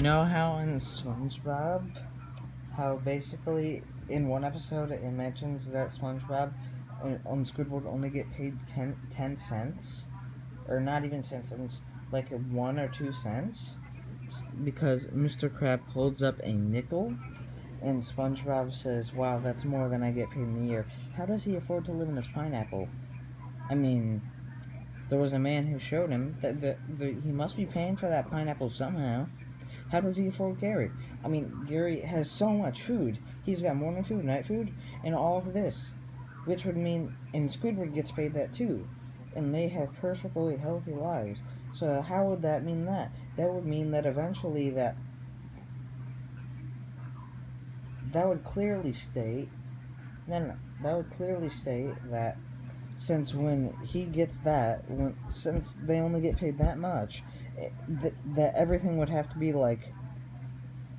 know how in SpongeBob, how basically in one episode it mentions that SpongeBob on Squidward only get paid 10 cents? Or not even 10 cents, like 1 or 2 cents? Because Mr. Crab holds up a nickel and SpongeBob says, wow, that's more than I get paid in a year. How does he afford to live in this pineapple? I mean, there was a man who showed him that he must be paying for that pineapple somehow. How does he afford Gary? I mean, Gary has so much food. He's got morning food, night food, and all of this. Which would mean, and Squidward gets paid that too. And they have perfectly healthy lives. So how would that mean that? That would mean that eventually that would clearly state, that would clearly state that since when he gets that, since they only get paid that much, that everything would have to be like,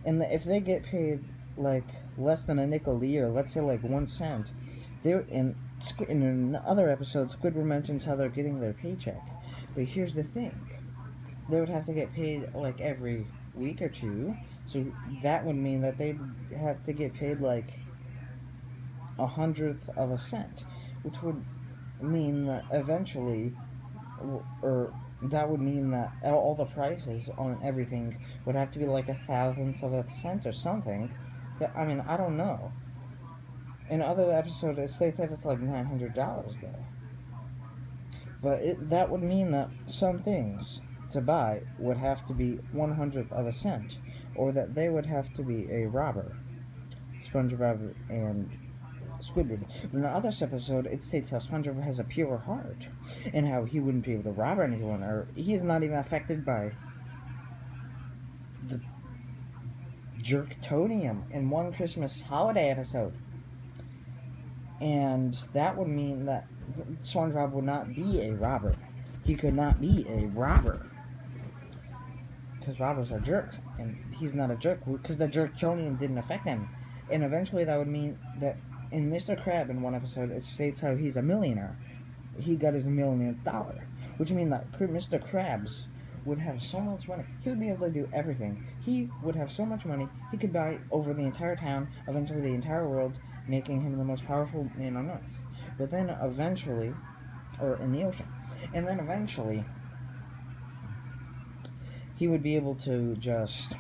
and if they get paid like less than a nickel a year, let's say like 1 cent, they're in another episode, Squidward mentions how they're getting their paycheck. But here's the thing: they would have to get paid like every week or two, so that would mean that they'd have to get paid like 1/100 of a cent, which would mean that eventually, or that would mean that all the prices on everything would have to be like 1/1000th of a cent or something. I mean, I don't know. In other episodes, it states that it's like $900 though. But that would mean that some things to buy would have to be 1/100th of a cent, or that they would have to be a robber. SpongeBob and Squidward. In the other episode, it states how SpongeBob has a pure heart, and how he wouldn't be able to rob anyone, or he is not even affected by the jerktonium in one Christmas holiday episode. And that would mean that SpongeBob would not be a robber. He could not be a robber. Because robbers are jerks, and he's not a jerk, because the jerktonium didn't affect him. And eventually that would mean that in Mr. Crab, in one episode, it states how he's a millionaire. He got his $1,000,000, which means that Mr. Krabs would have so much money. He would be able to do everything. He would have so much money, he could buy over the entire town, eventually the entire world, making him the most powerful man on earth. But then eventually, or in the ocean, and then eventually, he would be able to just,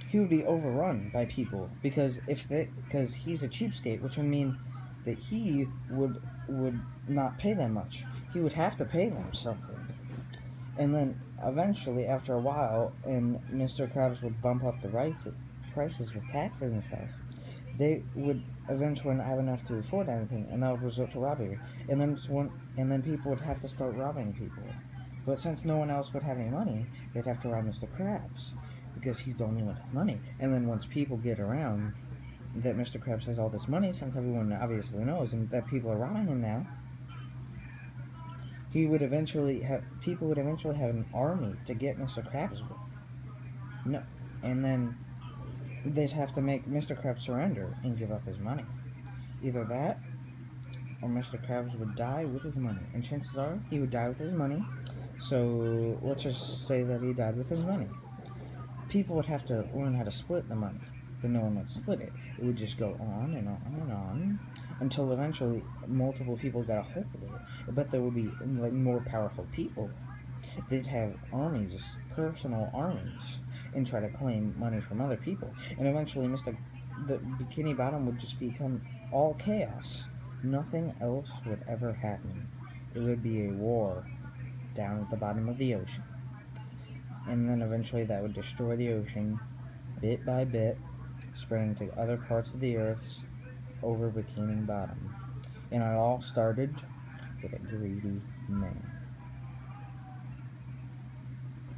he would be overrun by people because he's a cheapskate, which would mean that he would not pay them much. He would have to pay them something. And then eventually, after a while, and Mr. Krabs would bump up the prices with taxes and stuff, they would eventually not have enough to afford anything, and that would resort to robbery. And then people would have to start robbing people. But since no one else would have any money, they'd have to rob Mr. Krabs, because he's the only one with money. And then once people get around that Mr. Krabs has all this money, since everyone obviously knows, and that people are robbing him now, people would eventually have an army to get Mr. Krabs with. No, and then they'd have to make Mr. Krabs surrender and give up his money. Either that, or Mr. Krabs would die with his money. And chances are, he would die with his money. So, let's just say that he died with his money. People would have to learn how to split the money, but no one would split it. It would just go on and on and on, until eventually multiple people got a hold of it. But there would be like more powerful people. They'd have armies, personal armies, and try to claim money from other people. And eventually the Bikini Bottom would just become all chaos. Nothing else would ever happen. It would be a war down at the bottom of the ocean. And then eventually that would destroy the ocean, bit by bit, spreading to other parts of the earth over Bikini Bottom. And it all started with a greedy man.